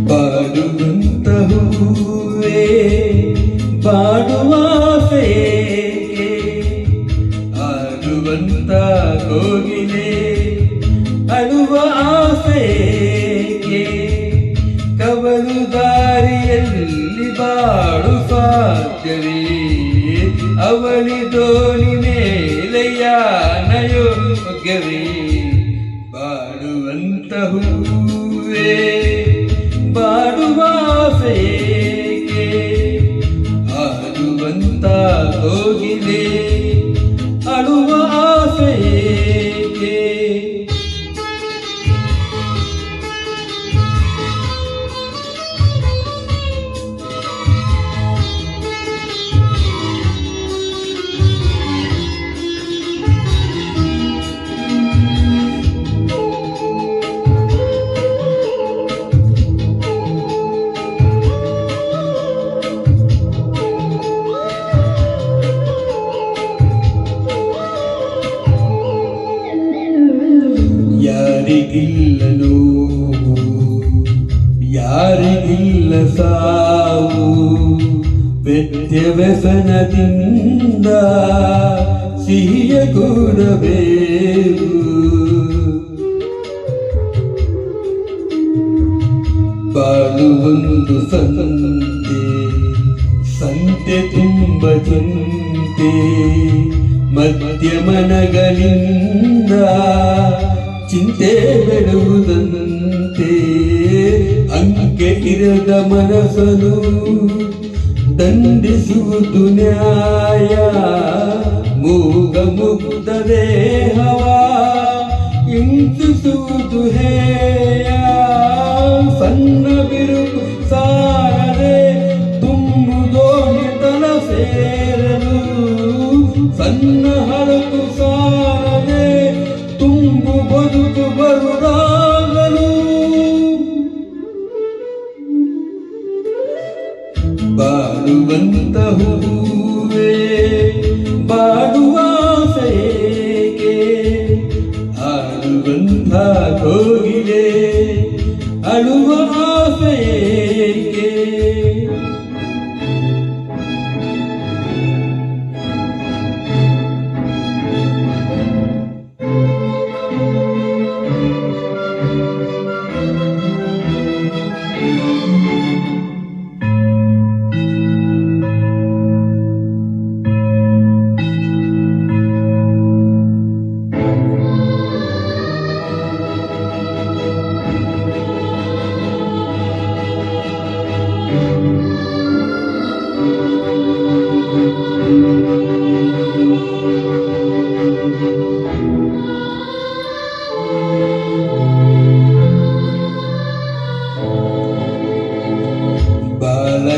ಬಾಡುವಂತ ಹೂವೇ ಬಾಡುವ ಆಸೆಗೆ ಆಡುವಂತ ಕೋಗಿಲೆ ಅಳುವ ಆಸೆಗೆ ಕವಲು ದಾರಿಯಲ್ಲಿ ಬಾಳು ಸಾಧ್ಯವೇ ಅವಳಿ ದೋಣಿ ಮೇಲೆಯಾನಯೋ ಯೋಗ್ಯವೇ ಬಾಡುವಂತ ಹೂವೇ ಬಾಡುವ ಆಸೆಗೆ ಆಡುವಂತ ಕೋಗಿಲೆ ಅಳುವ ಆಸೆಗೆ ಯಾರಿಗಿಲ್ಲ ನೋವು ಯಾರಿಗಿಲ್ಲ ಸಾವು ವ್ಯತ್ಯವ್ಯಸನದಿಂದ ಸಿಹಿಯ ಕೂಡಬೇಕು ಬಾಳುವೊಂದು ಸಂತೆ ಸಂತೆ ತುಂಬ ಚಿಂತೆ ಮಧ್ಯಮನಗಳಿಂದ ಚಿಂತೆ ಬೆಳುವುದಂತೆ ಅಂಕೆ ಇರದ ಮನಸ್ಸನು ದಂಡಿಸುವುದು ನ್ಯಾಯ ಮೂಗ ಮುಗ್ಧ ದೇಹವ ಹಿಂಸಿಸುವುದು ಹೇಯ ಸಣ್ಣ ಬಿರುಕು ಸಾರದೆ ತುಂಬು ದೋಣಿತನ ಸೇರಲು ಸಣ್ಣ ಹರಕು ಸಾರದೆ ತುಂಬು ಬದುಕು ಬರುದಾಗಲು ಬಾಡುವಂತ ಹೂವೇ ಬಾಡುವ ಆಸೆಗೆ ಆಡುವಂತ ಕೋಗಿಲೆ ಅಳುವ ಆಸೆಗೆ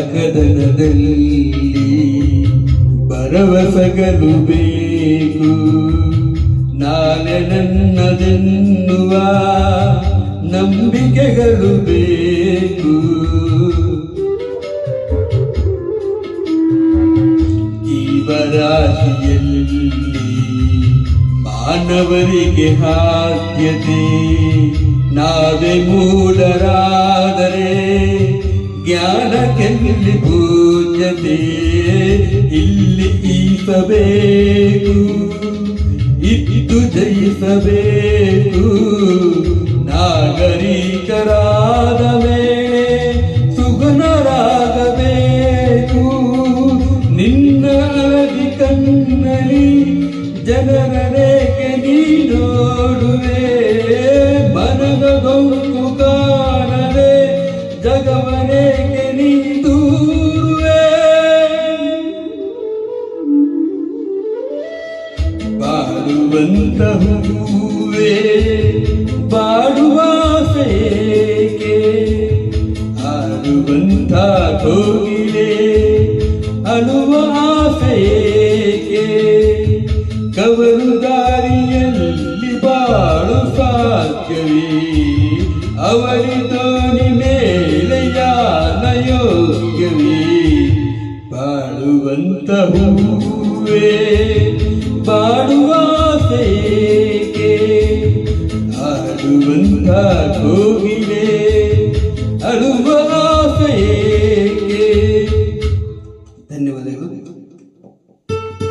ಬಾಲಕದನದಲ್ಲಿ ಭರವಸೆಗಳು ಬೇಕು ನಾಳೆ ನನ್ನದೆನ್ನುವ ನಂಬಿಕೆಗಳು ಬೇಕು ಜೀವರಾಶಿಯಲ್ಲಿ ಮಾನವರಿಗೆ ಆದ್ಯತೆ ನಾವೇ ಮೂಢರಾದರೆ ಜ್ಞಾನಕ್ಕೆಲ್ಲಿ ಪೂಜ್ಯತೆ ಇಲ್ಲಿ ಈಸಬೇಕು ಇದ್ದು ಜಯಿಸಬೇಕು ನಾಗರಿಕರಾದ ಮೇಲೆ ಸುಗುಣರಾಗಬೇಕು ನಿನ್ನ ಅಳದಿ ಕಣ್ಣಲ್ಲಿ ಜನರ ರೇಖೆ ನೀ ನೋಡುವೆ ಮನದ ಗೊಂಕು ಕಾಣದೆ ಜಗವನೇಕೆ ನೀ ದೂರುವೆ ಬಾಡುವಂತ ಹೂವೇ ಬಾಡುವ ಆಸೆಗೆ ಆಡುವಂತ ಕೋಗಿಲೆ ಅಳುವ ಆಸೆಗೆ ಕವಲು ದಾರಿಯಲ್ಲಿ ಬಾಳು ಸಾಧ್ಯವೇ ಅವಳಿ ದೋಣಿ ಮೇಲೆ ಯಾನ ಯೋಗ್ಯವೇ ಬಾಳುವಂತ ಹೂವೇ ಬಾಡುವ ಆಸೆಗೆ ಆಡುವಂತ ಕೋಗಿಲೆ ಅಳುವ ಆಸೆ ಏಕೆ? ಧನ್ಯವಾದಗಳು.